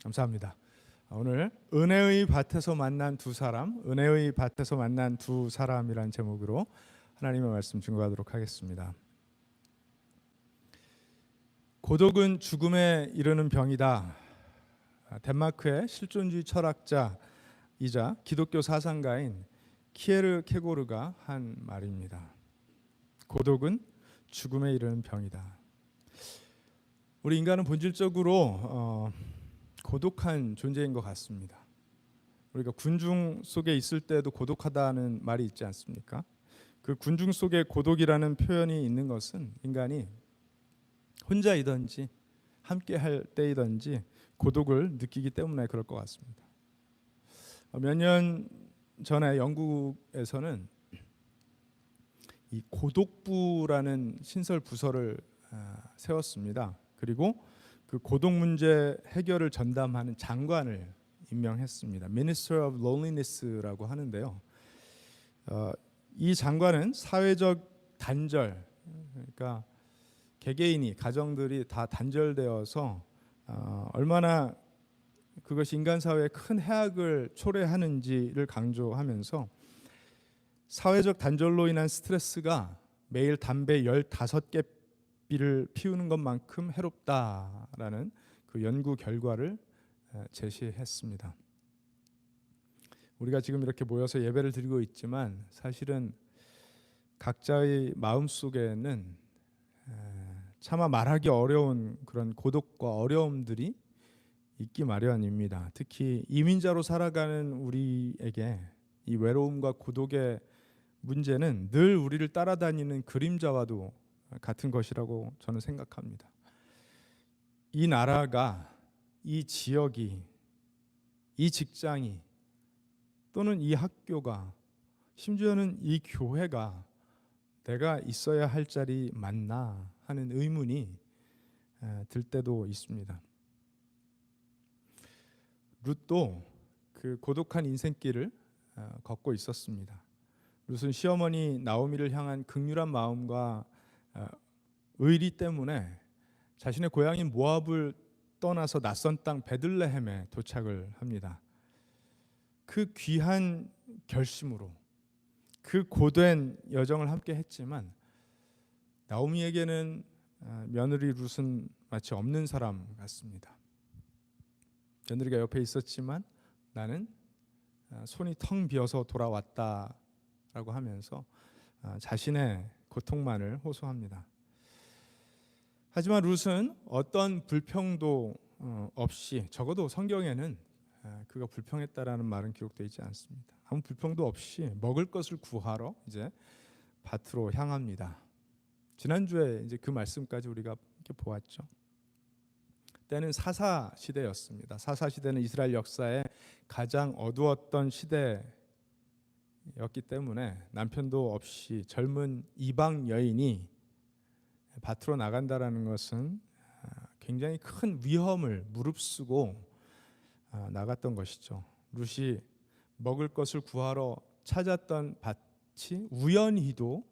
감사합니다. 오늘 은혜의 밭에서 만난 두 사람, 은혜의 밭에서 만난 두 사람이란 제목으로 하나님의 말씀 증거하도록 하겠습니다. 고독은 죽음에 이르는 병이다. 덴마크의 실존주의 철학자이자 기독교 사상가인 키에르케고르가 한 말입니다. 고독은 죽음에 이르는 병이다. 우리 인간은 본질적으로 고독한 존재인 것 같습니다. 우리가 군중 속에 있을 때도 고독하다는 말이 있지 않습니까? 그 군중 속에 고독이라는 표현이 있는 것은 인간이 혼자이든지 함께 할 때이든지 고독을 느끼기 때문에 그럴 것 같습니다. 몇 년 전에 영국에서는 이 고독부라는 신설 부서를 세웠습니다. 그리고 그 고독 문제 해결을 전담하는 장관을 임명했습니다. Minister of Loneliness라고 하는데요. 이 장관은 사회적 단절, 그러니까 개개인이 가정들이 다 단절되어서 얼마나 그것이 인간 사회에 큰 해악을 초래하는지를 강조하면서 사회적 단절로 인한 스트레스가 매일 담배 15개 비를 피우는 것만큼 해롭다라는 그 연구 결과를 제시했습니다. 우리가 지금 이렇게 모여서 예배를 드리고 있지만 사실은 각자의 마음속에는 차마 말하기 어려운 그런 고독과 어려움들이 있기 마련입니다. 특히 이민자로 살아가는 우리에게 이 외로움과 고독의 문제는 늘 우리를 따라다니는 그림자와도 같은 것이라고 저는 생각합니다. 이 나라가, 이 지역이, 이 직장이 또는 이 학교가, 심지어는 이 교회가 내가 있어야 할 자리 맞나 하는 의문이 들 때도 있습니다. 룻도 그 고독한 인생길을 걷고 있었습니다. 룻은 시어머니 나오미를 향한 긍휼한 마음과 의리 때문에 자신의 고향인 모압을 떠나서 낯선 땅 베들레헴에 도착을 합니다. 그 귀한 결심으로 그 고된 여정을 함께 했지만 나오미에게는 며느리 룻은 마치 없는 사람 같습니다. 며느리가 옆에 있었지만 나는 손이 텅 비어서 돌아왔다라고 하면서 자신의 고통만을 호소합니다. 하지만 룻은 어떤 불평도 없이, 적어도 성경에는 그가 불평했다라는 말은 기록되어 있지 않습니다. 아무 불평도 없이 먹을 것을 구하러 이제 밭으로 향합니다. 지난주에 이제 그 말씀까지 우리가 이렇게 보았죠. 때는 사사 시대였습니다. 사사 시대는 이스라엘 역사에 가장 어두웠던 시대였기 때문에 남편도 없이 젊은 이방 여인이 밭으로 나간다라는 것은 굉장히 큰 위험을 무릅쓰고 나갔던 것이죠. 룻이 먹을 것을 구하러 찾았던 밭이 우연히도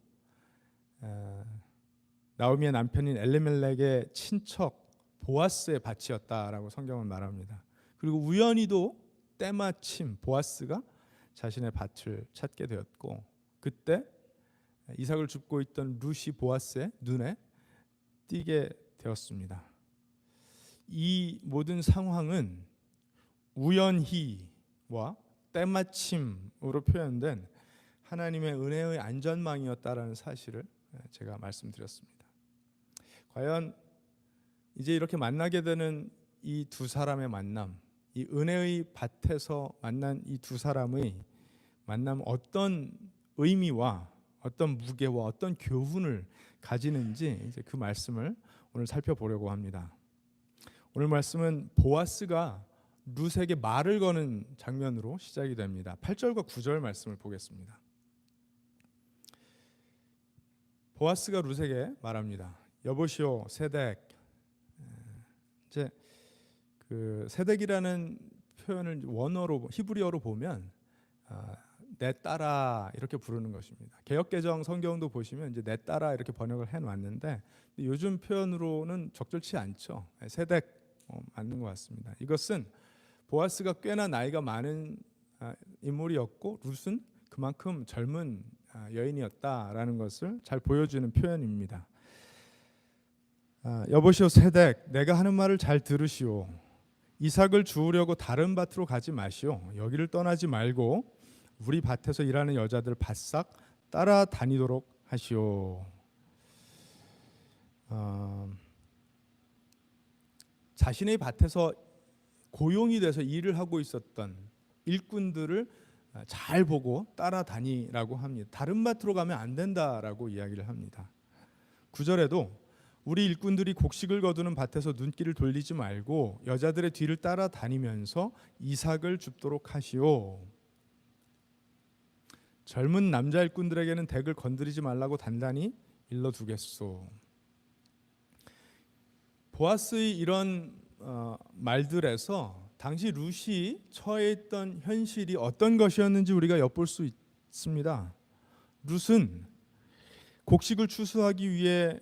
나오미의 남편인 엘리멜렉의 친척 보아스의 밭이었다라고 성경은 말합니다. 그리고 우연히도 때마침 보아스가 자신의 밭을 찾게 되었고, 그때 이삭을 줍고 있던 룻이 보아스의 눈에 띄게 되었습니다. 이 모든 상황은 우연히와 때마침으로 표현된 하나님의 은혜의 안전망이었다라는 사실을 제가 말씀드렸습니다. 과연 이제 이렇게 만나게 되는 이 두 사람의 만남, 이 은혜의 밭에서 만난 이 두 사람의 만남, 어떤 의미와 어떤 무게와 어떤 교훈을 가지는지 이제 그 말씀을 오늘 살펴보려고 합니다. 오늘 말씀은 보아스가 룻에게 말을 거는 장면으로 시작이 됩니다. 8절과 9절 말씀을 보겠습니다. 보아스가 룻에게 말합니다. 여보시오 세덱. 이제 그 세덱이라는 표현을 원어로 히브리어로 보면 내 딸아 이렇게 부르는 것입니다. 개역개정 성경도 보시면 이제 내 딸아 이렇게 번역을 해놨는데 요즘 표현으로는 적절치 않죠. 세덱 맞는 것 같습니다. 이것은 보아스가 꽤나 나이가 많은 인물이었고 룻은 그만큼 젊은 여인이었다라는 것을 잘 보여주는 표현입니다. 여보시오 세덱, 내가 하는 말을 잘 들으시오. 이삭을 주우려고 다른 밭으로 가지 마시오. 여기를 떠나지 말고 우리 밭에서 일하는 여자들 바싹 따라다니도록 하시오. 자신의 밭에서 고용이 돼서 일을 하고 있었던 일꾼들을 잘 보고 따라다니라고 합니다. 다른 밭으로 가면 안 된다라고 이야기를 합니다. 9절에도 우리 일꾼들이 곡식을 거두는 밭에서 눈길을 돌리지 말고 여자들의 뒤를 따라다니면서 이삭을 줍도록 하시오. 젊은 남자 일꾼들에게는 덱을 건드리지 말라고 단단히 일러두겠소. 보아스의 이런 말들에서 당시 룻이 처해 있던 현실이 어떤 것이었는지 우리가 엿볼 수 있습니다. 룻은 곡식을 추수하기 위해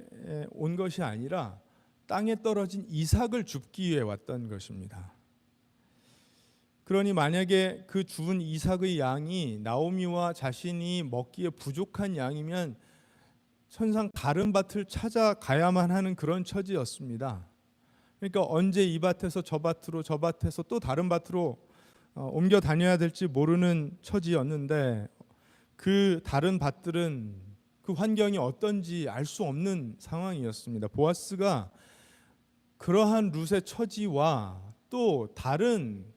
온 것이 아니라 땅에 떨어진 이삭을 줍기 위해 왔던 것입니다. 그러니 만약에 그 주운 이삭의 양이 나오미와 자신이 먹기에 부족한 양이면 선상 다른 밭을 찾아가야만 하는 그런 처지였습니다. 그러니까 언제 이 밭에서 저 밭으로, 저 밭에서 또 다른 밭으로 옮겨 다녀야 될지 모르는 처지였는데 그 다른 밭들은 그 환경이 어떤지 알 수 없는 상황이었습니다. 보아스가 그러한 룻의 처지와 또 다른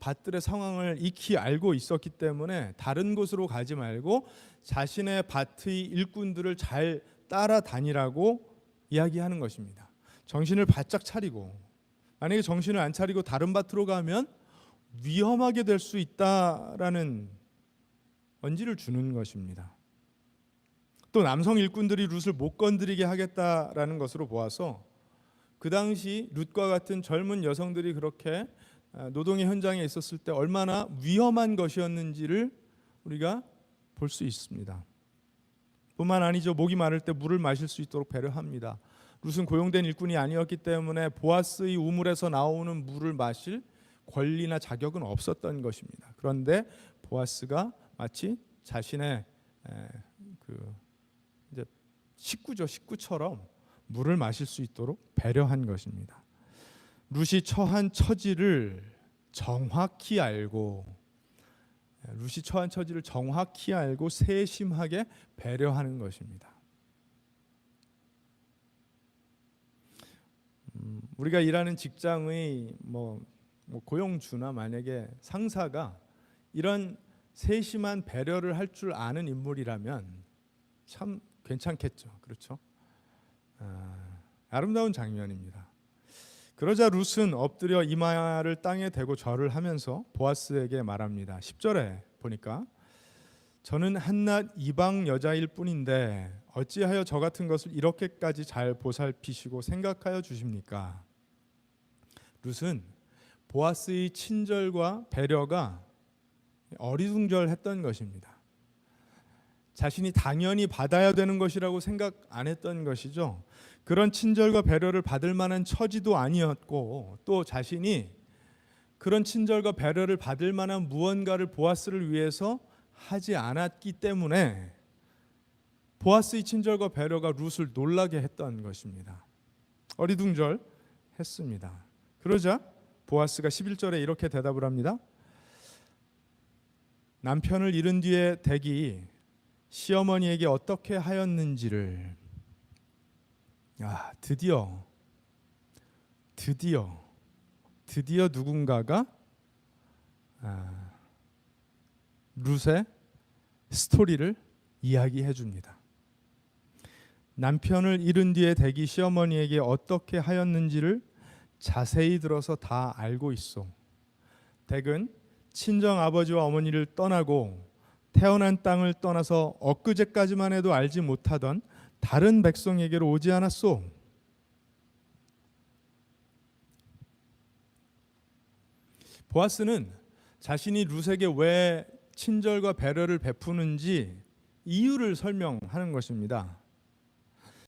밭들의 상황을 익히 알고 있었기 때문에 다른 곳으로 가지 말고 자신의 밭의 일꾼들을 잘 따라다니라고 이야기하는 것입니다. 정신을 바짝 차리고, 만약에 정신을 안 차리고 다른 밭으로 가면 위험하게 될 수 있다라는 언지를 주는 것입니다. 또 남성 일꾼들이 룻을 못 건드리게 하겠다라는 것으로 보아서 그 당시 룻과 같은 젊은 여성들이 그렇게 노동의 현장에 있었을 때 얼마나 위험한 것이었는지를 우리가 볼 수 있습니다. 뿐만 아니죠. 목이 마를 때 물을 마실 수 있도록 배려합니다. 룻은 고용된 일꾼이 아니었기 때문에 보아스의 우물에서 나오는 물을 마실 권리나 자격은 없었던 것입니다. 그런데 보아스가 마치 자신의 이제 식구처럼 물을 마실 수 있도록 배려한 것입니다. 룻이 처한 처지를 정확히 알고 세심하게 배려하는 것입니다. 우리가 일하는 직장의 고용주나 만약에 상사가 이런 세심한 배려를 할 줄 아는 인물이라면 참 괜찮겠죠. 그렇죠? 아름다운 장면입니다. 그러자 룻은 엎드려 이마를 땅에 대고 절을 하면서 보아스에게 말합니다. 10절에 보니까 저는 한낱 이방 여자일 뿐인데 어찌하여 저 같은 것을 이렇게까지 잘 보살피시고 생각하여 주십니까? 룻은 보아스의 친절과 배려가 어리둥절했던 것입니다. 자신이 당연히 받아야 되는 것이라고 생각 안 했던 것이죠. 그런 친절과 배려를 받을 만한 처지도 아니었고 또 자신이 그런 친절과 배려를 받을 만한 무언가를 보아스를 위해서 하지 않았기 때문에 보아스의 친절과 배려가 룻을 놀라게 했던 것입니다. 어리둥절했습니다. 그러자 보아스가 11절에 이렇게 대답을 합니다. 남편을 잃은 뒤에 덱이 시어머니에게 어떻게 하였는지를 드디어 누군가가 룻의 스토리를 이야기해 줍니다. 남편을 잃은 뒤에 덱이 시어머니에게 어떻게 하였는지를 자세히 들어서 다 알고 있어. 덱은 친정 아버지와 어머니를 떠나고 태어난 땅을 떠나서 엊그제까지만 해도 알지 못하던 다른 백성에게로 오지 않았소. 보아스는 자신이 룻에게 왜 친절과 배려를 베푸는지 이유를 설명하는 것입니다.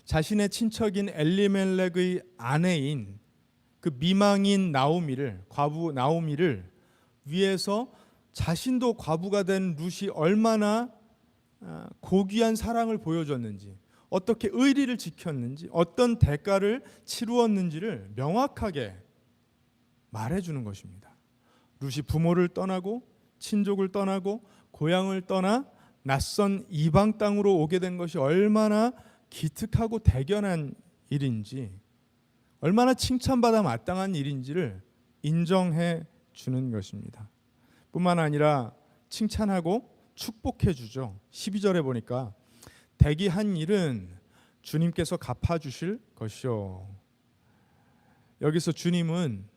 자신의 친척인 엘리멜렉의 아내인 그 미망인 나오미를, 과부 나오미를 위해서 자신도 과부가 된 룻이 얼마나 고귀한 사랑을 보여줬는지, 어떻게 의리를 지켰는지, 어떤 대가를 치루었는지를 명확하게 말해주는 것입니다. 룻이 부모를 떠나고 친족을 떠나고 고향을 떠나 낯선 이방 땅으로 오게 된 것이 얼마나 기특하고 대견한 일인지, 얼마나 칭찬받아 마땅한 일인지를 인정해 주는 것입니다. 뿐만 아니라 칭찬하고 축복해 주죠. 12절에 보니까 대기한 일은 주님께서 갚아주실 것이요. 여기서 주님은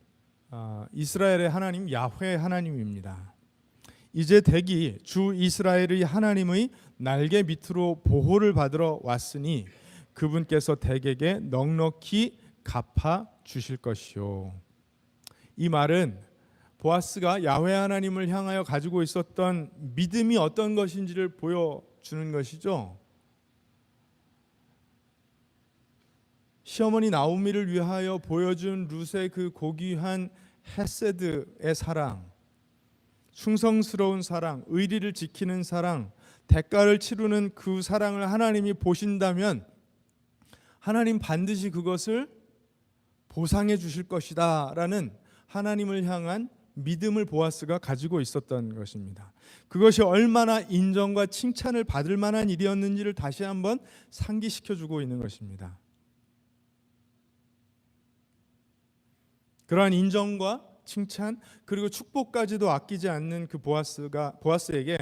이스라엘의 하나님 야훼 하나님입니다. 이제 댁이 주 이스라엘의 하나님의 날개 밑으로 보호를 받으러 왔으니 그분께서 댁에게 넉넉히 갚아 주실 것이요. 이 말은 보아스가 야훼 하나님을 향하여 가지고 있었던 믿음이 어떤 것인지를 보여주는 것이죠. 시어머니 나오미를 위하여 보여준 룻의 그 고귀한 헤세드의 사랑, 충성스러운 사랑, 의리를 지키는 사랑, 대가를 치르는 그 사랑을 하나님이 보신다면 하나님 반드시 그것을 보상해 주실 것이다 라는 하나님을 향한 믿음을 보아스가 가지고 있었던 것입니다. 그것이 얼마나 인정과 칭찬을 받을 만한 일이었는지를 다시 한번 상기시켜주고 있는 것입니다. 그러한 인정과 칭찬 그리고 축복까지도 아끼지 않는 그 보아스에게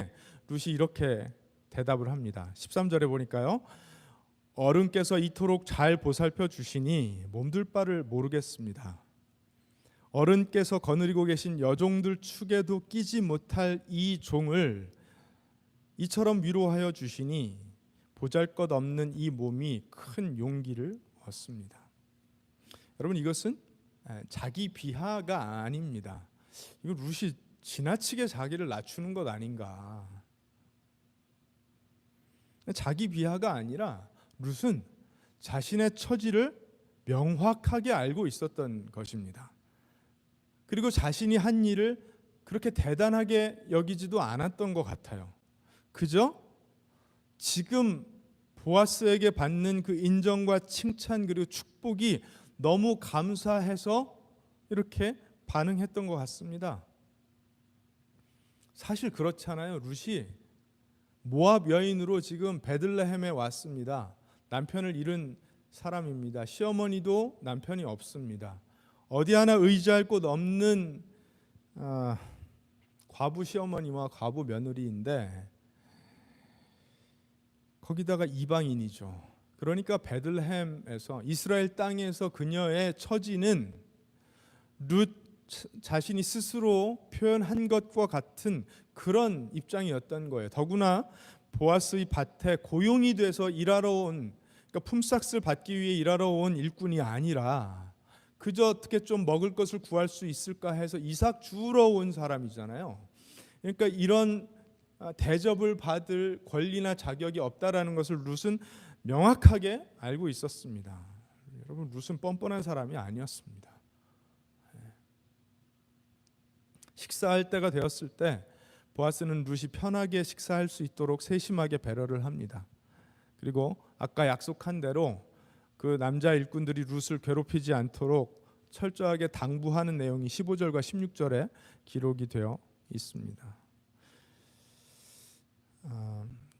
룻이 이렇게 대답을 합니다. 13절에 보니까요. 어른께서 이토록 잘 보살펴 주시니 몸둘 바를 모르겠습니다. 어른께서 거느리고 계신 여종들 축에도 끼지 못할 이 종을 이처럼 위로하여 주시니 보잘것없는 이 몸이 큰 용기를 얻습니다. 여러분, 이것은 자기 비하가 아닙니다. 이거 룻이 지나치게 자기를 낮추는 것 아닌가. 자기 비하가 아니라 룻은 자신의 처지를 명확하게 알고 있었던 것입니다. 그리고 자신이 한 일을 그렇게 대단하게 여기지도 않았던 것 같아요. 그저 지금 보아스에게 받는 그 인정과 칭찬 그리고 축복이 너무 감사해서 이렇게 반응했던 것 같습니다. 사실 그렇잖아요. 룻이 모압 여인으로 지금 베들레헴에 왔습니다. 남편을 잃은 사람입니다. 시어머니도 남편이 없습니다. 어디 하나 의지할 곳 없는 과부 시어머니와 과부 며느리인데 거기다가 이방인이죠. 그러니까 베들레헴에서 이스라엘 땅에서 그녀의 처지는 룻 자신이 스스로 표현한 것과 같은 그런 입장이었던 거예요. 더구나 보아스의 밭에 고용이 돼서 일하러 온, 그러니까 품삯을 받기 위해 일하러 온 일꾼이 아니라 그저 어떻게 좀 먹을 것을 구할 수 있을까 해서 이삭 주우러 온 사람이잖아요. 그러니까 이런 대접을 받을 권리나 자격이 없다라는 것을 룻은 명확하게 알고 있었습니다. 여러분, 룻은 뻔뻔한 사람이 아니었습니다. 식사할 때가 되었을 때 보아스는 룻이 편하게 식사할 수 있도록 세심하게 배려를 합니다. 그리고 아까 약속한 대로 그 남자 일꾼들이 룻을 괴롭히지 않도록 철저하게 당부하는 내용이 15절과 16절에 기록이 되어 있습니다.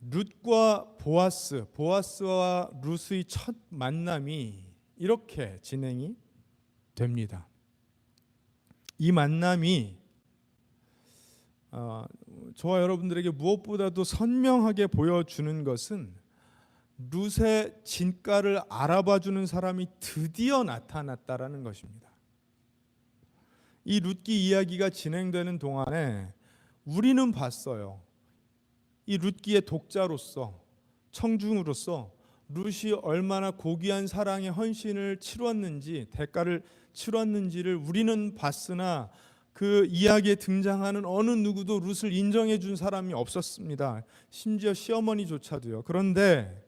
룻과 보아스와 룻의 첫 만남이 이렇게 진행이 됩니다. 이 만남이 저와 여러분들에게 무엇보다도 선명하게 보여주는 것은 룻의 진가를 알아봐주는 사람이 드디어 나타났다라는 것입니다. 이 룻기 이야기가 진행되는 동안에 우리는 봤어요. 이 룻기의 독자로서, 청중으로서 룻이 얼마나 고귀한 사랑의 헌신을 치렀는지, 대가를 치렀는지를 우리는 봤으나 그 이야기에 등장하는 어느 누구도 룻을 인정해 준 사람이 없었습니다. 심지어 시어머니조차도요. 그런데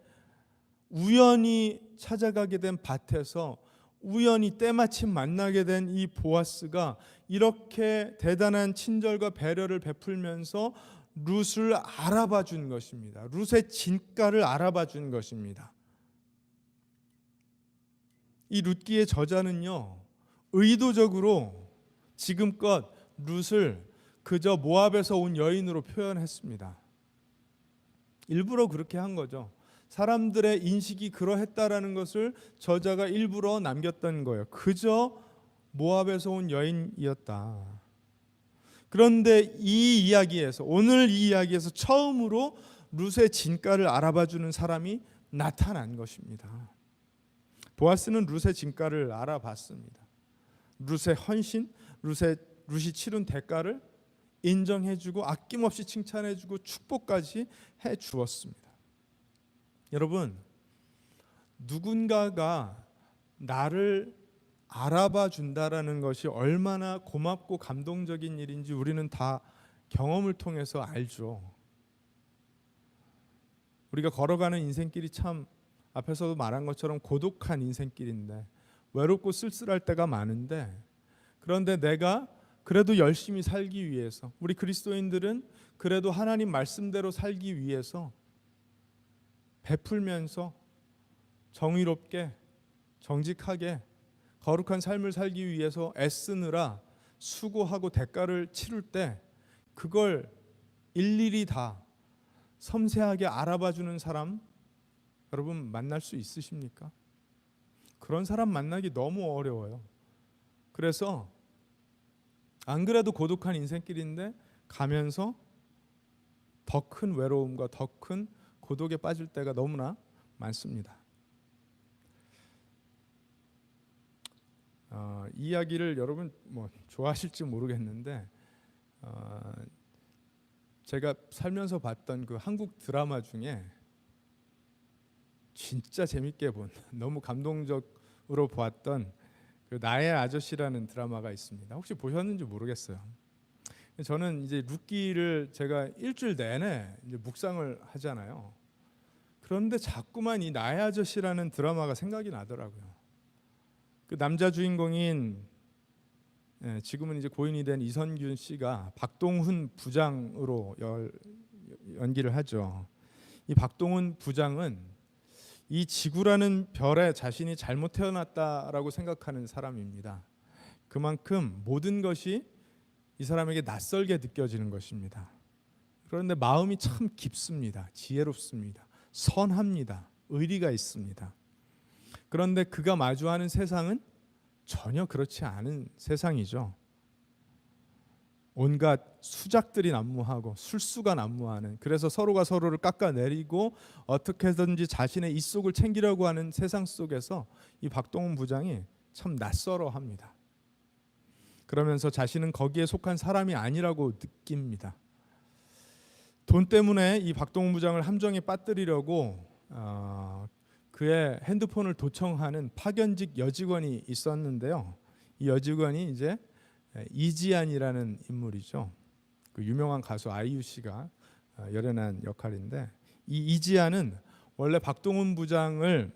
우연히 찾아가게 된 밭에서 우연히 때마침 만나게 된 이 보아스가 이렇게 대단한 친절과 배려를 베풀면서 룻을 알아봐 준 것입니다. 룻의 진가를 알아봐 준 것입니다. 이 룻기의 저자는요, 의도적으로 지금껏 룻을 그저 모압에서 온 여인으로 표현했습니다. 일부러 그렇게 한 거죠. 사람들의 인식이 그러했다라는 것을 저자가 일부러 남겼던 거예요. 그저 모압에서 온 여인이었다. 그런데 이 이야기에서, 오늘 이 이야기에서 처음으로 룻의 진가를 알아봐주는 사람이 나타난 것입니다. 보아스는 룻의 진가를 알아봤습니다. 룻의 헌신, 룻이 치른 대가를 인정해주고 아낌없이 칭찬해주고 축복까지 해주었습니다. 여러분, 누군가가 나를 알아봐 준다라는 것이 얼마나 고맙고 감동적인 일인지 우리는 다 경험을 통해서 알죠. 우리가 걸어가는 인생길이 참 앞에서도 말한 것처럼 고독한 인생길인데, 외롭고 쓸쓸할 때가 많은데, 그런데 내가 그래도 열심히 살기 위해서, 우리 그리스도인들은 그래도 하나님 말씀대로 살기 위해서 베풀면서 정의롭게 정직하게 거룩한 삶을 살기 위해서 애쓰느라 수고하고 대가를 치를 때, 그걸 일일이 다 섬세하게 알아봐주는 사람 여러분 만날 수 있으십니까? 그런 사람 만나기 너무 어려워요. 그래서 안 그래도 고독한 인생길인데 가면서 더 큰 외로움과 더 큰 고독에 빠질 때가 너무나 많습니다. 이 이야기를 여러분 좋아하실지 모르겠는데, 제가 살면서 봤던 그 한국 드라마 중에 진짜 재밌게 본, 너무 감동적으로 보았던 그 나의 아저씨라는 드라마가 있습니다. 혹시 보셨는지 모르겠어요. 저는 이제 룻기를 제가 일주일 내내 이제 묵상을 하잖아요. 그런데 자꾸만 이 나의 아저씨라는 드라마가 생각이 나더라고요. 그 남자 주인공인 지금은 이제 고인이 된 이선균 씨가 박동훈 부장으로 연기를 하죠. 이 박동훈 부장은 이 지구라는 별에 자신이 잘못 태어났다라고 생각하는 사람입니다. 그만큼 모든 것이 이 사람에게 낯설게 느껴지는 것입니다. 그런데 마음이 참 깊습니다. 지혜롭습니다. 선합니다. 의리가 있습니다. 그런데 그가 마주하는 세상은 전혀 그렇지 않은 세상이죠. 온갖 수작들이 난무하고 술수가 난무하는, 그래서 서로가 서로를 깎아내리고 어떻게든지 자신의 이속을 챙기려고 하는 세상 속에서 이 박동훈 부장이 참 낯설어합니다. 그러면서 자신은 거기에 속한 사람이 아니라고 느낍니다. 돈 때문에 이 박동훈 부장을 함정에 빠뜨리려고 그의 핸드폰을 도청하는 파견직 여직원이 있었는데요. 이 여직원이 이제 이지안이라는 인물이죠. 그 유명한 가수 아이유 씨가 열연한 역할인데, 이 이지안은 원래 박동훈 부장을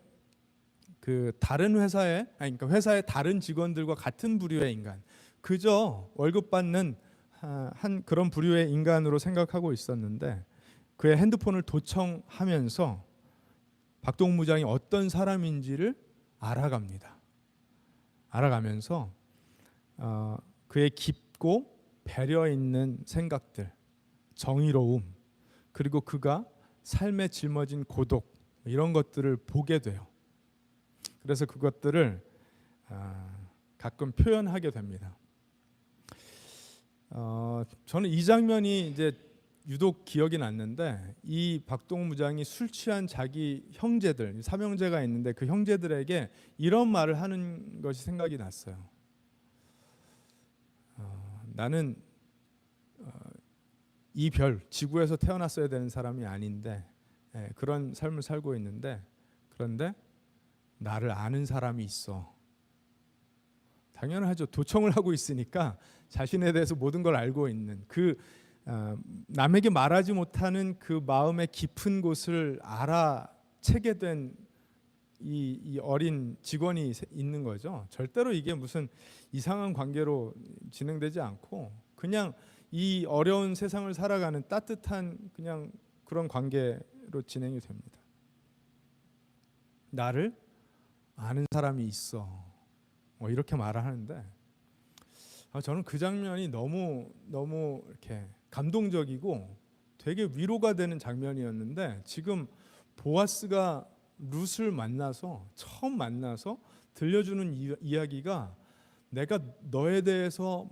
그 다른 회사의, 그러니까 회사의 다른 직원들과 같은 부류의 인간, 그저 월급 받는 한 그런 부류의 인간으로 생각하고 있었는데, 그의 핸드폰을 도청하면서 박동훈 부장이 어떤 사람인지를 알아갑니다. 알아가면서 그의 깊고 배려 있는 생각들, 정의로움, 그리고 그가 삶에 짊어진 고독, 이런 것들을 보게 돼요. 그래서 그것들을 가끔 표현하게 됩니다. 저는 이 장면이 이제 유독 기억이 났는데, 이 박동훈 부장이 술 취한 자기 형제들, 삼형제가 있는데 그 형제들에게 이런 말을 하는 것이 생각이 났어요. 나는 이 별, 지구에서 태어났어야 되는 사람이 아닌데 그런 삶을 살고 있는데, 그런데 나를 아는 사람이 있어. 당연하죠. 도청을 하고 있으니까 자신에 대해서 모든 걸 알고 있는, 그 남에게 말하지 못하는 그 마음의 깊은 곳을 알아채게 된 이 어린 직원이 있는 거죠. 절대로 이게 무슨 이상한 관계로 진행되지 않고 그냥 이 어려운 세상을 살아가는 따뜻한 그냥 그런 관계로 진행이 됩니다. 나를 아는 사람이 있어. 이렇게 말을 하는데 저는 그 장면이 너무 이렇게 감동적이고 되게 위로가 되는 장면이었는데 지금 보아스가 룻을 처음 만나서 들려주는 이야기가 내가 너에 대해서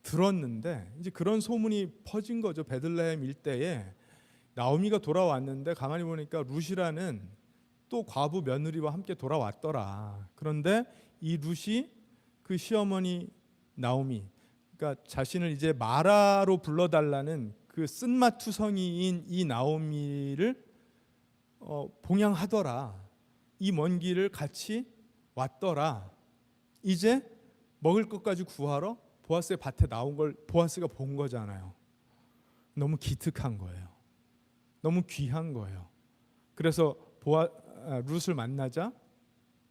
들었는데 이제 그런 소문이 퍼진 거죠. 베들레헴 일대에 나오미가 돌아왔는데 가만히 보니까 룻이라는 또 과부 며느리와 함께 돌아왔더라. 그런데 이 룻이 그 시어머니 나오미, 그러니까 자신을 이제 마라로 불러달라는 그 쓴맛투성이인 이 나오미를 봉양하더라. 이 먼 길을 같이 왔더라. 이제 먹을 것까지 구하러 보아스의 밭에 나온 걸 보아스가 본 거잖아요. 너무 기특한 거예요. 너무 귀한 거예요. 그래서 룻을 만나자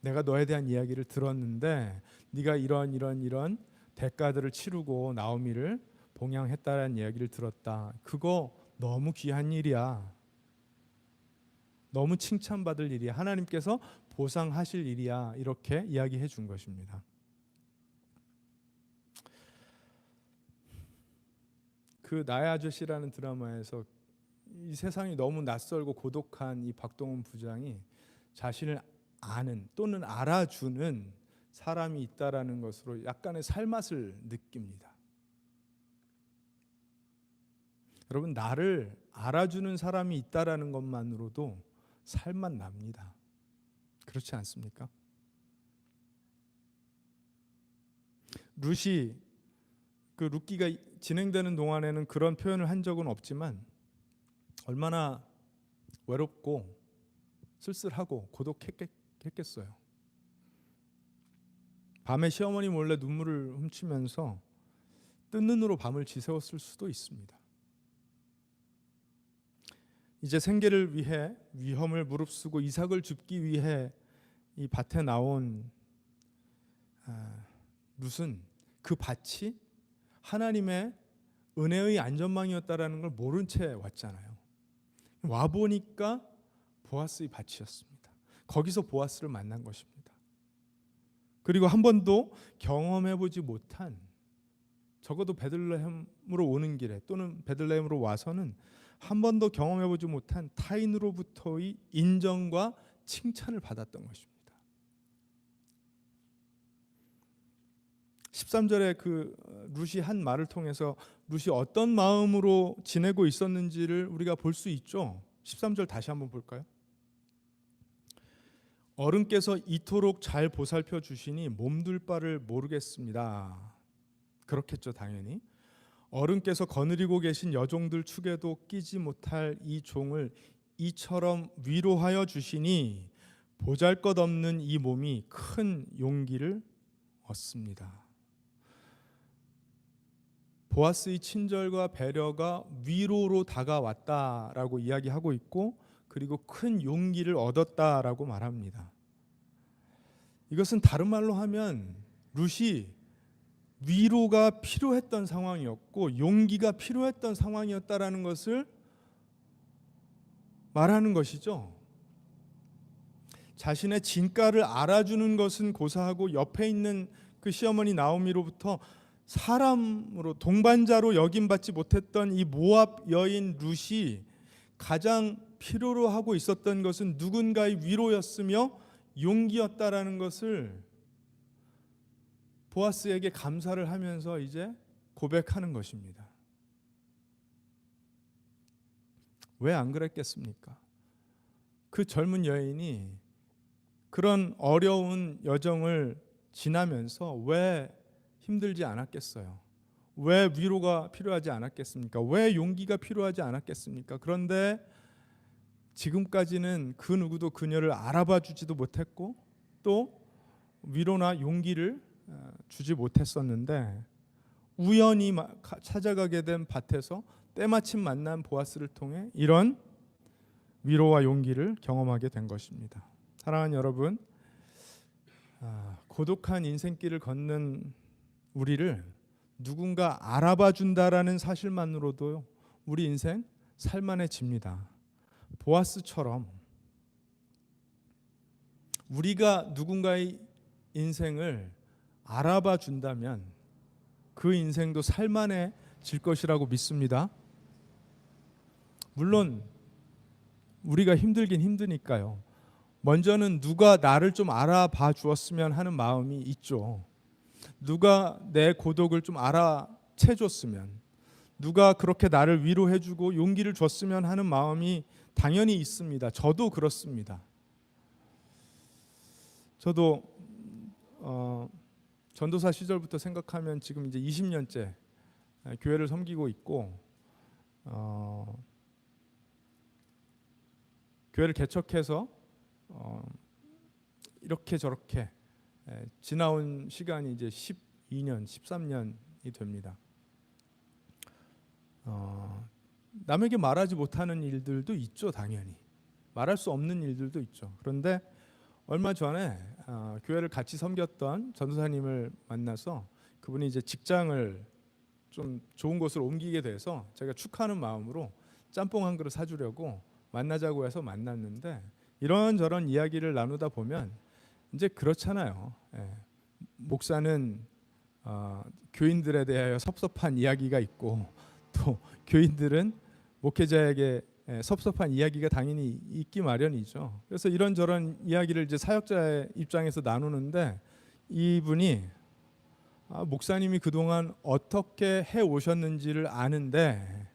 내가 너에 대한 이야기를 들었는데 네가 이런 대가들을 치르고 나오미를 봉양했다라는 이야기를 들었다. 그거 너무 귀한 일이야. 너무 칭찬받을 일이야. 하나님께서 보상하실 일이야. 이렇게 이야기해 준 것입니다. 그 나의 아저씨라는 드라마에서 이 세상이 너무 낯설고 고독한 이 박동원 부장이 자신을 아는 또는 알아주는 사람이 있다라는 것으로 약간의 살맛을 느낍니다. 여러분, 나를 알아주는 사람이 있다라는 것만으로도 살맛 납니다. 그렇지 않습니까? 룻이 그 룻기가 진행되는 동안에는 그런 표현을 한 적은 없지만 얼마나 외롭고 쓸쓸하고 고독했겠어요. 밤에 시어머니 몰래 눈물을 훔치면서 뜬 눈으로 밤을 지새웠을 수도 있습니다. 이제 생계를 위해 위험을 무릅쓰고 이삭을 줍기 위해 이 밭에 나온 룻은 그 밭이 하나님의 은혜의 안전망이었다라는 걸 모른 채 왔잖아요. 와 보니까 보아스의 밭이었습니다. 거기서 보아스를 만난 것입니다. 그리고 한 번도 경험해보지 못한, 적어도 베들레헴으로 오는 길에 또는 베들레헴으로 와서는 한 번도 경험해보지 못한 타인으로부터의 인정과 칭찬을 받았던 것입니다. 13절에 그 룻이 한 말을 통해서 룻이 어떤 마음으로 지내고 있었는지를 우리가 볼 수 있죠. 13절 다시 한번 볼까요? 어른께서 이토록 잘 보살펴 주시니 몸둘 바를 모르겠습니다. 그렇겠죠, 당연히. 어른께서 거느리고 계신 여종들 축에도 끼지 못할 이 종을 이처럼 위로하여 주시니 보잘것없는 이 몸이 큰 용기를 얻습니다. 보아스의 친절과 배려가 위로로 다가왔다라고 이야기하고 있고, 그리고 큰 용기를 얻었다라고 말합니다. 이것은 다른 말로 하면 룻이 위로가 필요했던 상황이었고 용기가 필요했던 상황이었다라는 것을 말하는 것이죠. 자신의 진가를 알아주는 것은 고사하고 옆에 있는 그 시어머니 나오미로부터 사람으로 동반자로 여김받지 못했던 이 모압 여인 룻이 가장 필요로 하고 있었던 것은 누군가의 위로였으며 용기였다라는 것을 보아스에게 감사를 하면서 이제 고백하는 것입니다. 왜 안 그랬겠습니까? 그 젊은 여인이 그런 어려운 여정을 지나면서 왜 힘들지 않았겠어요? 왜 위로가 필요하지 않았겠습니까? 왜 용기가 필요하지 않았겠습니까? 그런데 지금까지는 그 누구도 그녀를 알아봐 주지도 못했고 또 위로나 용기를 주지 못했었는데 우연히 찾아가게 된 밭에서 때마침 만난 보아스를 통해 이런 위로와 용기를 경험하게 된 것입니다. 사랑하는 여러분, 고독한 인생길을 걷는 우리를 누군가 알아봐 준다라는 사실만으로도 우리 인생 살만해집니다. 보아스처럼 우리가 누군가의 인생을 알아봐 준다면 그 인생도 살만해질 것이라고 믿습니다. 물론 우리가 힘들긴 힘드니까요. 먼저는 누가 나를 좀 알아봐 주었으면 하는 마음이 있죠. 누가 내 고독을 좀 알아채 줬으면, 누가 그렇게 나를 위로해 주고 용기를 줬으면 하는 마음이 당연히 있습니다. 저도 그렇습니다. 저도 전도사 시절부터 생각하면 지금 이제 20년째 교회를 섬기고 있고, 교회를 개척해서 이렇게 저렇게 지나온 시간이 이제 12년, 13년이 됩니다. 남에게 말하지 못하는 일들도 있죠, 당연히. 말할 수 없는 일들도 있죠. 그런데 얼마 전에 교회를 같이 섬겼던 전도사님을 만나서 그분이 이제 직장을 좀 좋은 곳으로 옮기게 돼서 제가 축하하는 마음으로 짬뽕 한 그릇 사주려고 만나자고 해서 만났는데, 이런저런 이야기를 나누다 보면 이제 그렇잖아요. 목사는 교인들에 대하여 섭섭한 이야기가 있고, 또 교인들은 목회자에게 섭섭한 이야기가 당연히 있기 마련이죠. 그래서 이런저런 이야기를 이제 사역자의 입장에서 나누는데, 이분이 목사님이 그동안 어떻게 해 오셨는지를 아는데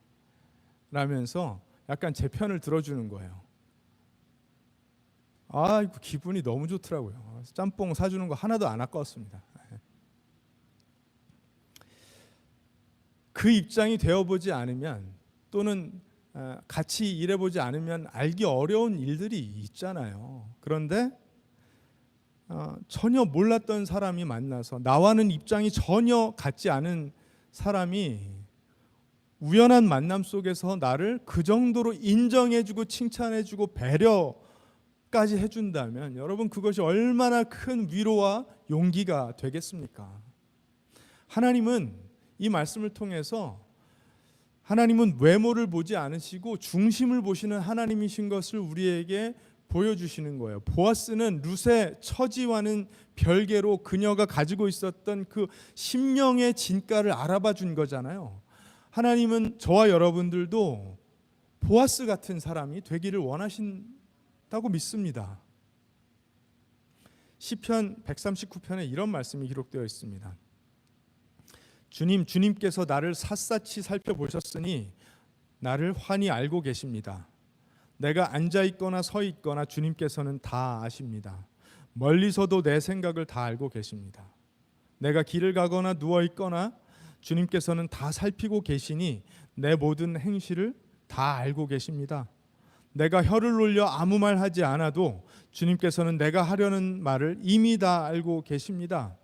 라면서 약간 제 편을 들어주는 거예요. 기분이 너무 좋더라고요. 짬뽕 사주는 거 하나도 안 아까웠습니다. 그 입장이 되어보지 않으면, 또는 같이 일해보지 않으면 알기 어려운 일들이 있잖아요. 그런데 전혀 몰랐던 사람이 만나서, 나와는 입장이 전혀 같지 않은 사람이 우연한 만남 속에서 나를 그 정도로 인정해주고 칭찬해주고 배려까지 해준다면, 여러분, 그것이 얼마나 큰 위로와 용기가 되겠습니까? 하나님은 이 말씀을 통해서, 하나님은 외모를 보지 않으시고 중심을 보시는 하나님이신 것을 우리에게 보여주시는 거예요. 보아스는 룻의 처지와는 별개로 그녀가 가지고 있었던 그 심령의 진가를 알아봐 준 거잖아요. 하나님은 저와 여러분들도 보아스 같은 사람이 되기를 원하신다고 믿습니다. 시편 139편에 이런 말씀이 기록되어 있습니다. 주님께서 나를 샅샅이 살펴보셨으니 나를 환히 알고 계십니다. 내가 앉아 있거나 서 있거나 주님께서는 다 아십니다. 멀리서도 내 생각을 다 알고 계십니다. 내가 길을 가거나 누워 있거나 주님께서는 다 살피고 계시니 내 모든 행실을 다 알고 계십니다. 내가 혀를 놀려 아무 말 하지 않아도 주님께서는 내가 하려는 말을 이미 다 알고 계십니다.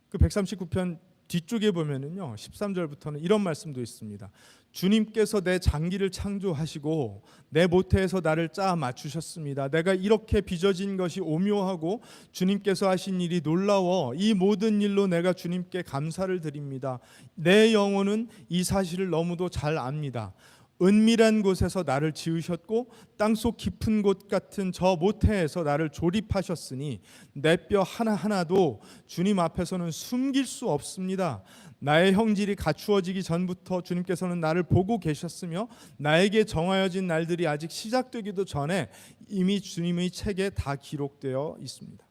그 139편 뒤쪽에 보면은요, 13절부터는 이런 말씀도 있습니다. 주님께서 내 장기를 창조하시고 내 모태에서 나를 짜 맞추셨습니다. 내가 이렇게 빚어진 것이 오묘하고 주님께서 하신 일이 놀라워 이 모든 일로 내가 주님께 감사를 드립니다. 내 영혼은 이 사실을 너무도 잘 압니다. 은밀한 곳에서 나를 지으셨고 땅속 깊은 곳 같은 저 모태에서 나를 조립하셨으니 내 뼈 하나하나도 주님 앞에서는 숨길 수 없습니다. 나의 형질이 갖추어지기 전부터 주님께서는 나를 보고 계셨으며 나에게 정하여진 날들이 아직 시작되기도 전에 이미 주님의 책에 다 기록되어 있습니다.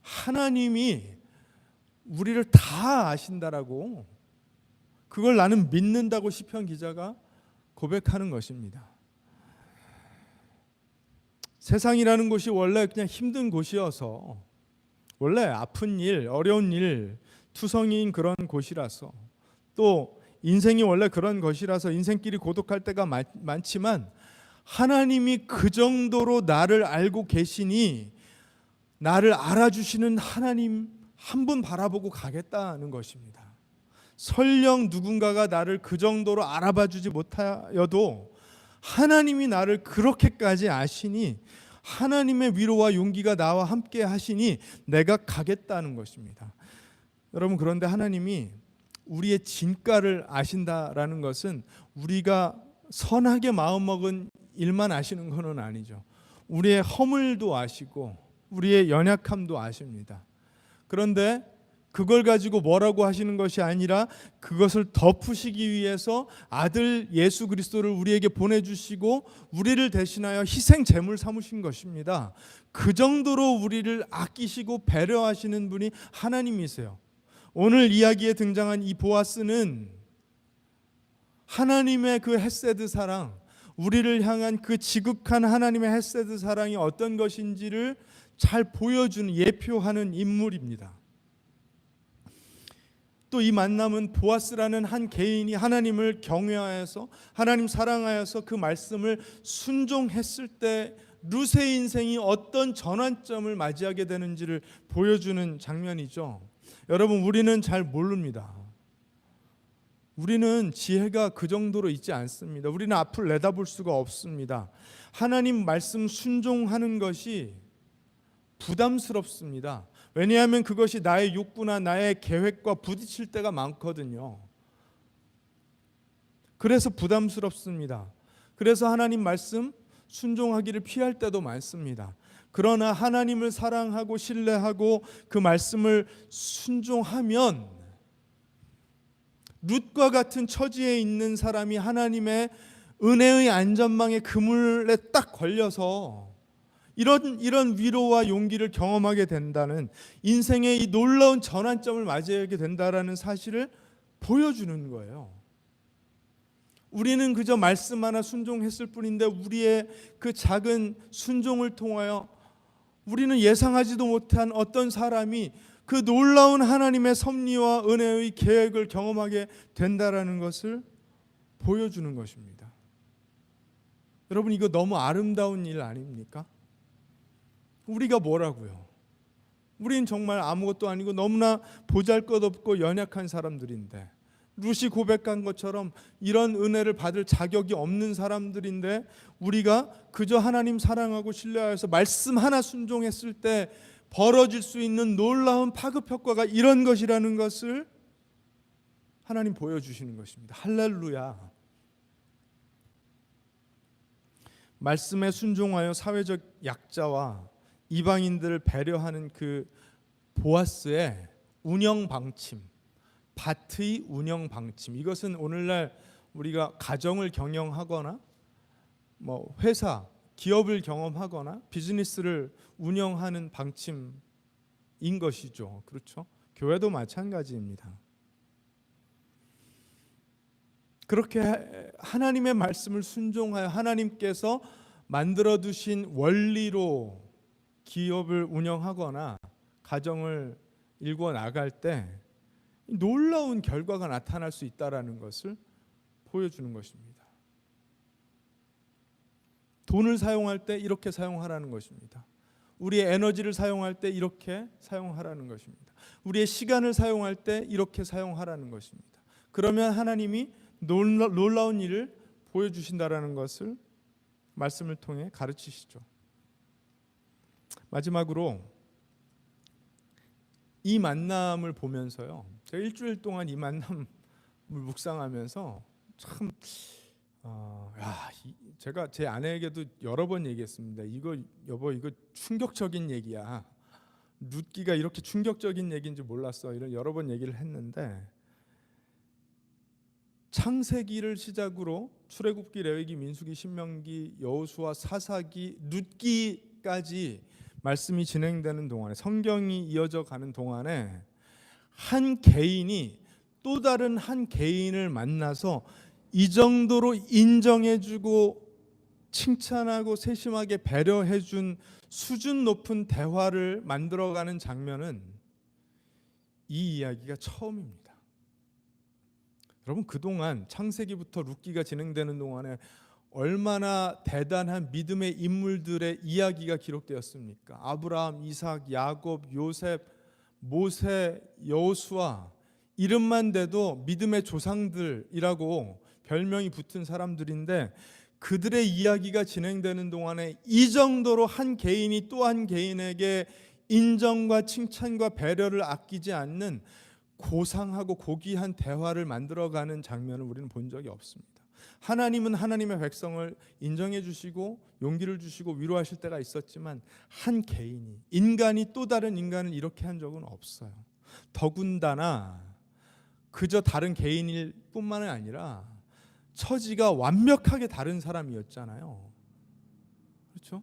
하나님이 우리를 다 아신다라고, 그걸 나는 믿는다고 시편 기자가 고백하는 것입니다. 세상이라는 곳이 원래 그냥 힘든 곳이어서, 원래 아픈 일, 어려운 일 투성이인 그런 곳이라서, 또 인생이 원래 그런 것이라서 인생길이 고독할 때가 많지만, 하나님이 그 정도로 나를 알고 계시니 나를 알아주시는 하나님 한 분 바라보고 가겠다는 것입니다. 설령 누군가가 나를 그 정도로 알아봐 주지 못하여도 하나님이 나를 그렇게까지 아시니, 하나님의 위로와 용기가 나와 함께 하시니 내가 가겠다는 것입니다. 여러분, 그런데 하나님이 우리의 진가를 아신다라는 것은 우리가 선하게 마음먹은 일만 아시는 것은 아니죠. 우리의 허물도 아시고 우리의 연약함도 아십니다. 그런데 그걸 가지고 뭐라고 하시는 것이 아니라 그것을 덮으시기 위해서 아들 예수 그리스도를 우리에게 보내주시고 우리를 대신하여 희생 제물 삼으신 것입니다. 그 정도로 우리를 아끼시고 배려하시는 분이 하나님이세요. 오늘 이야기에 등장한 이 보아스는 하나님의 그 헤세드 사랑, 우리를 향한 그 지극한 하나님의 헤세드 사랑이 어떤 것인지를 잘 보여주는, 예표하는 인물입니다. 또 이 만남은 보아스라는 한 개인이 하나님을 경외하여서, 하나님 사랑하여서 그 말씀을 순종했을 때 룻의 인생이 어떤 전환점을 맞이하게 되는지를 보여주는 장면이죠. 여러분, 우리는 잘 모릅니다. 우리는 지혜가 그 정도로 있지 않습니다. 우리는 앞을 내다볼 수가 없습니다. 하나님 말씀 순종하는 것이 부담스럽습니다. 왜냐하면 그것이 나의 욕구나 나의 계획과 부딪힐 때가 많거든요. 그래서 부담스럽습니다. 그래서 하나님 말씀 순종하기를 피할 때도 많습니다. 그러나 하나님을 사랑하고 신뢰하고 그 말씀을 순종하면 룻과 같은 처지에 있는 사람이 하나님의 은혜의 안전망의 그물에 딱 걸려서 이런 위로와 용기를 경험하게 된다는, 인생의 이 놀라운 전환점을 맞이하게 된다라는 사실을 보여주는 거예요. 우리는 그저 말씀 하나 순종했을 뿐인데 우리의 그 작은 순종을 통하여 우리는 예상하지도 못한 어떤 사람이 그 놀라운 하나님의 섭리와 은혜의 계획을 경험하게 된다라는 것을 보여주는 것입니다. 여러분, 이거 너무 아름다운 일 아닙니까? 우리가 뭐라고요? 우린 정말 아무것도 아니고 너무나 보잘것없고 연약한 사람들인데, 룻이 고백한 것처럼 이런 은혜를 받을 자격이 없는 사람들인데, 우리가 그저 하나님 사랑하고 신뢰하여서 말씀 하나 순종했을 때 벌어질 수 있는 놀라운 파급 효과가 이런 것이라는 것을 하나님 보여주시는 것입니다. 할렐루야. 말씀에 순종하여 사회적 약자와 이방인들을 배려하는 그 보아스의 운영 방침, 밭의 운영 방침, 이것은 오늘날 우리가 가정을 경영하거나 회사, 기업을 경험하거나 비즈니스를 운영하는 방침인 것이죠. 그렇죠? 교회도 마찬가지입니다. 그렇게 하나님의 말씀을 순종하여 하나님께서 만들어 두신 원리로 기업을 운영하거나 가정을 일궈 나갈 때 놀라운 결과가 나타날 수 있다라는 것을 보여주는 것입니다. 돈을 사용할 때 이렇게 사용하라는 것입니다. 우리의 에너지를 사용할 때 이렇게 사용하라는 것입니다. 우리의 시간을 사용할 때 이렇게 사용하라는 것입니다. 그러면 하나님이 놀라운 일을 보여주신다라는 것을 말씀을 통해 가르치시죠. 마지막으로 이 만남을 보면서요, 제가 일주일 동안 이 만남을 묵상하면서 참 제가 제 아내에게도 여러 번 얘기했습니다. 이거 여보, 이거 충격적인 얘기야. 룻기가 이렇게 충격적인 얘기인지 몰랐어. 이런 여러 번 얘기를 했는데, 창세기를 시작으로 출애굽기, 레위기, 민수기, 신명기, 여호수아, 사사기, 룻기까지 말씀이 진행되는 동안에, 성경이 이어져 가는 동안에 한 개인이 또 다른 한 개인을 만나서 이 정도로 인정해주고 칭찬하고 세심하게 배려해준 수준 높은 대화를 만들어가는 장면은 이 이야기가 처음입니다. 여러분, 그동안 창세기부터 룻기가 진행되는 동안에 얼마나 대단한 믿음의 인물들의 이야기가 기록되었습니까? 아브라함, 이삭, 야곱, 요셉, 모세, 여호수아, 이름만 대도 믿음의 조상들이라고 별명이 붙은 사람들인데, 그들의 이야기가 진행되는 동안에 이 정도로 한 개인이 또 한 개인에게 인정과 칭찬과 배려를 아끼지 않는 고상하고 고귀한 대화를 만들어가는 장면을 우리는 본 적이 없습니다. 하나님은 하나님의 백성을 인정해 주시고 용기를 주시고 위로하실 때가 있었지만 한 개인이, 인간이 또 다른 인간을 이렇게 한 적은 없어요. 더군다나 그저 다른 개인일 뿐만 아니라 처지가 완벽하게 다른 사람이었잖아요. 그렇죠?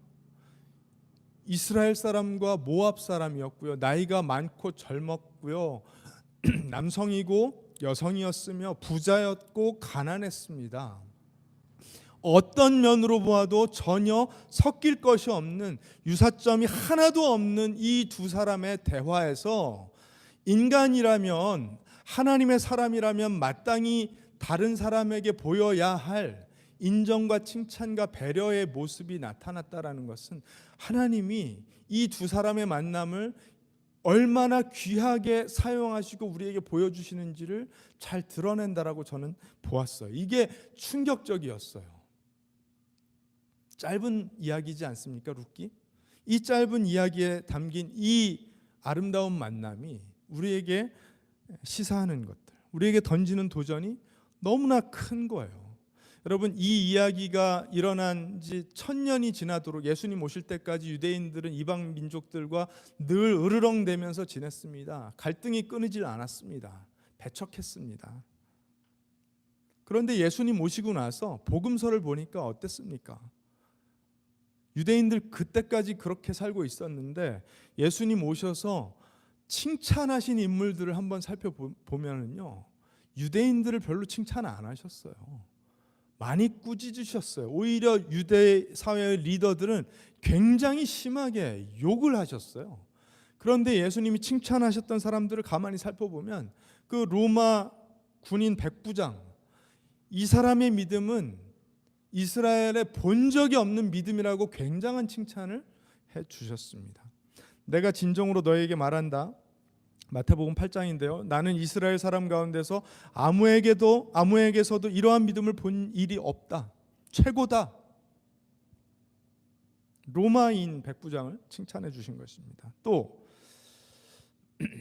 이스라엘 사람과 모압 사람이었고요. 나이가 많고 젊었고요. 남성이고 여성이었으며 부자였고 가난했습니다. 어떤 면으로 보아도 전혀 섞일 것이 없는, 유사점이 하나도 없는 이 두 사람의 대화에서 인간이라면, 하나님의 사람이라면 마땅히 다른 사람에게 보여야 할 인정과 칭찬과 배려의 모습이 나타났다라는 것은 하나님이 이 두 사람의 만남을 얼마나 귀하게 사용하시고 우리에게 보여주시는지를 잘 드러낸다라고 저는 보았어요. 이게 충격적이었어요. 짧은 이야기지 않습니까, 룻기? 이 짧은 이야기에 담긴 이 아름다운 만남이 우리에게 시사하는 것들, 우리에게 던지는 도전이 너무나 큰 거예요. 여러분, 이 이야기가 일어난 지 1000년이 지나도록 예수님 오실 때까지 유대인들은 이방 민족들과 늘 으르렁대면서 지냈습니다. 갈등이 끊이질 않았습니다. 배척했습니다. 그런데 예수님 오시고 나서 복음서를 보니까 어땠습니까? 유대인들 그때까지 그렇게 살고 있었는데 예수님 오셔서 칭찬하신 인물들을 한번 살펴보면요, 유대인들을 별로 칭찬 안 하셨어요. 많이 꾸짖으셨어요. 오히려 유대 사회의 리더들은 굉장히 심하게 욕을 하셨어요. 그런데 예수님이 칭찬하셨던 사람들을 가만히 살펴보면 그 로마 군인 백부장, 이 사람의 믿음은 이스라엘에 본 적이 없는 믿음이라고 굉장한 칭찬을 해주셨습니다. 내가 진정으로 너에게 말한다. 마태복음 8장인데요. 나는 이스라엘 사람 가운데서 아무에게서도 이러한 믿음을 본 일이 없다. 최고다. 로마인 백부장을 칭찬해 주신 것입니다. 또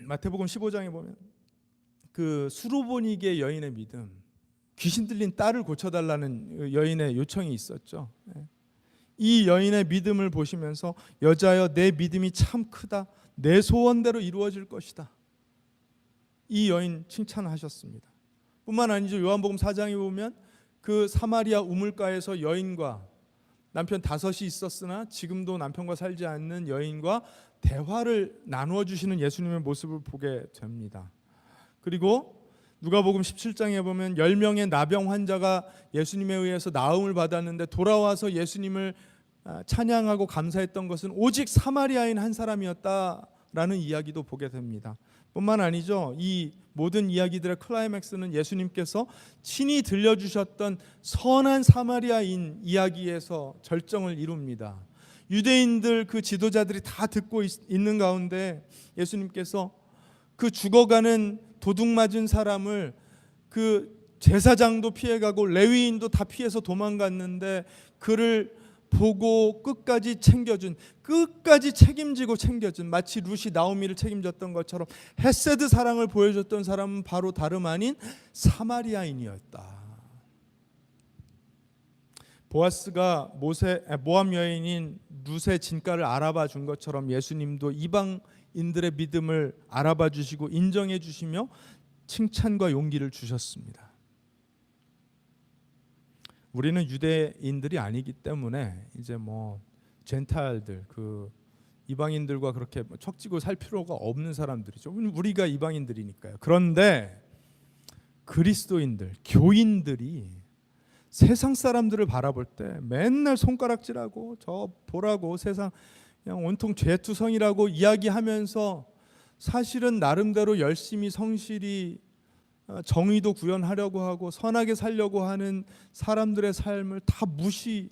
마태복음 15장에 보면 그 수로보니게 여인의 믿음, 귀신 들린 딸을 고쳐달라는 여인의 요청이 있었죠. 이 여인의 믿음을 보시면서 여자여 내 믿음이 참 크다. 내 소원대로 이루어질 것이다. 이 여인 칭찬하셨습니다. 뿐만 아니죠. 요한복음 4장에 보면 그 사마리아 우물가에서 여인과 남편 5이 있었으나 지금도 남편과 살지 않는 여인과 대화를 나누어 주시는 예수님의 모습을 보게 됩니다. 그리고 누가복음 17장에 보면 10명의 나병 환자가 예수님에 의해서 나음을 받았는데 돌아와서 예수님을 찬양하고 감사했던 것은 오직 사마리아인 한 사람이었다라는 이야기도 보게 됩니다. 뿐만 아니죠. 이 모든 이야기들의 클라이맥스는 예수님께서 친히 들려주셨던 선한 사마리아인 이야기에서 절정을 이룹니다. 유대인들 그 지도자들이 다 듣고 있는 가운데 예수님께서 그 죽어가는 도둑 맞은 사람을 그 제사장도 피해가고 레위인도 다 피해서 도망갔는데 그를 보고 끝까지 책임지고 챙겨준, 마치 룻이 나오미를 책임졌던 것처럼 헤세드 사랑을 보여줬던 사람은 바로 다름 아닌 사마리아인이었다. 보아스가 모압 여인인 룻의 진가를 알아봐 준 것처럼 예수님도 이방인들의 믿음을 알아봐 주시고 인정해 주시며 칭찬과 용기를 주셨습니다. 우리는 유대인들이 아니기 때문에 이제 젠타일들, 그 이방인들과 그렇게 척지고 살 필요가 없는 사람들이죠. 우리가 이방인들이니까요. 그런데 그리스도인들, 교인들이 세상 사람들을 바라볼 때 맨날 손가락질하고 저 보라고 세상 그냥 온통 죄투성이라고 이야기하면서 사실은 나름대로 열심히 성실히 정의도 구현하려고 하고 선하게 살려고 하는 사람들의 삶을 다 무시할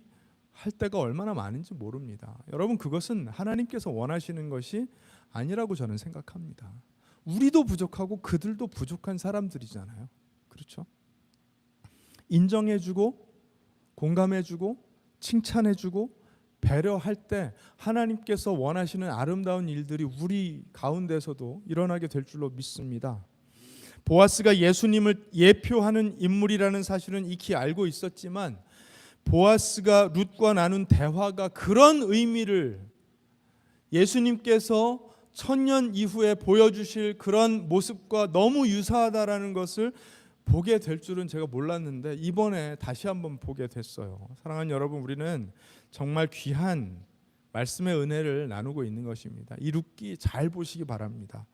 때가 얼마나 많은지 모릅니다. 여러분, 그것은 하나님께서 원하시는 것이 아니라고 저는 생각합니다. 우리도 부족하고 그들도 부족한 사람들이잖아요. 그렇죠? 인정해주고 공감해주고 칭찬해주고 배려할 때 하나님께서 원하시는 아름다운 일들이 우리 가운데서도 일어나게 될 줄로 믿습니다. 보아스가 예수님을 예표하는 인물이라는 사실은 익히 알고 있었지만 보아스가 룻과 나눈 대화가 그런 의미를 예수님께서 천년 이후에 보여주실 그런 모습과 너무 유사하다라는 것을 보게 될 줄은 제가 몰랐는데 이번에 다시 한번 보게 됐어요. 사랑하는 여러분, 우리는 정말 귀한 말씀의 은혜를 나누고 있는 것입니다. 이 룻기 잘 보시기 바랍니다.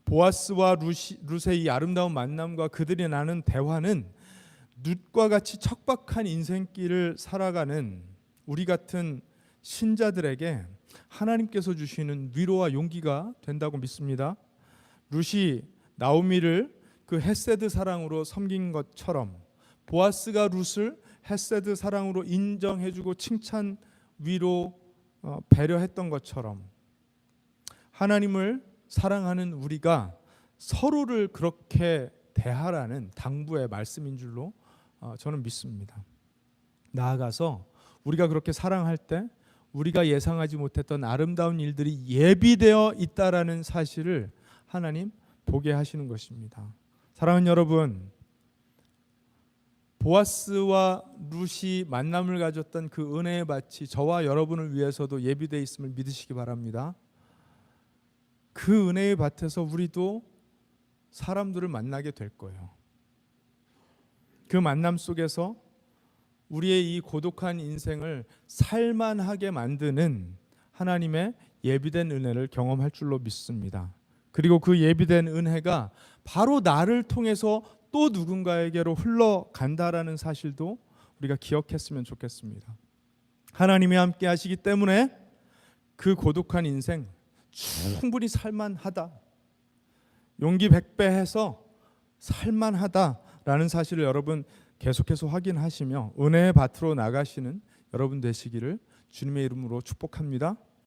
보아스와 룻의 이 아름다운 만남과 그들이 나눈 대화는 룻과 같이 척박한 인생길을 살아가는 우리 같은 신자들에게 하나님께서 주시는 위로와 용기가 된다고 믿습니다. 룻이 나오미를 그 헤세드 사랑으로 섬긴 것처럼 보아스가 룻을 헤세드 사랑으로 인정해주고 칭찬, 위로, 배려했던 것처럼 하나님을 사랑하는 우리가 서로를 그렇게 대하라는 당부의 말씀인 줄로 저는 믿습니다. 나아가서 우리가 그렇게 사랑할 때 우리가 예상하지 못했던 아름다운 일들이 예비되어 있다라는 사실을 하나님 보게 하시는 것입니다. 사랑하는 여러분, 보아스와 룻이 만남을 가졌던 그 은혜의 밭이 저와 여러분을 위해서도 예비되어 있음을 믿으시기 바랍니다. 그 은혜의 밭에서 우리도 사람들을 만나게 될 거예요. 그 만남 속에서 우리의 이 고독한 인생을 살만하게 만드는 하나님의 예비된 은혜를 경험할 줄로 믿습니다. 그리고 그 예비된 은혜가 바로 나를 통해서 또 누군가에게로 흘러간다라는 사실도 우리가 기억했으면 좋겠습니다. 하나님이 함께 하시기 때문에 그 고독한 인생 충분히 살만하다, 용기 100배해서 살만하다라는 사실을 여러분 계속해서 확인하시며 은혜의 밭으로 나가시는 여러분 되시기를 주님의 이름으로 축복합니다.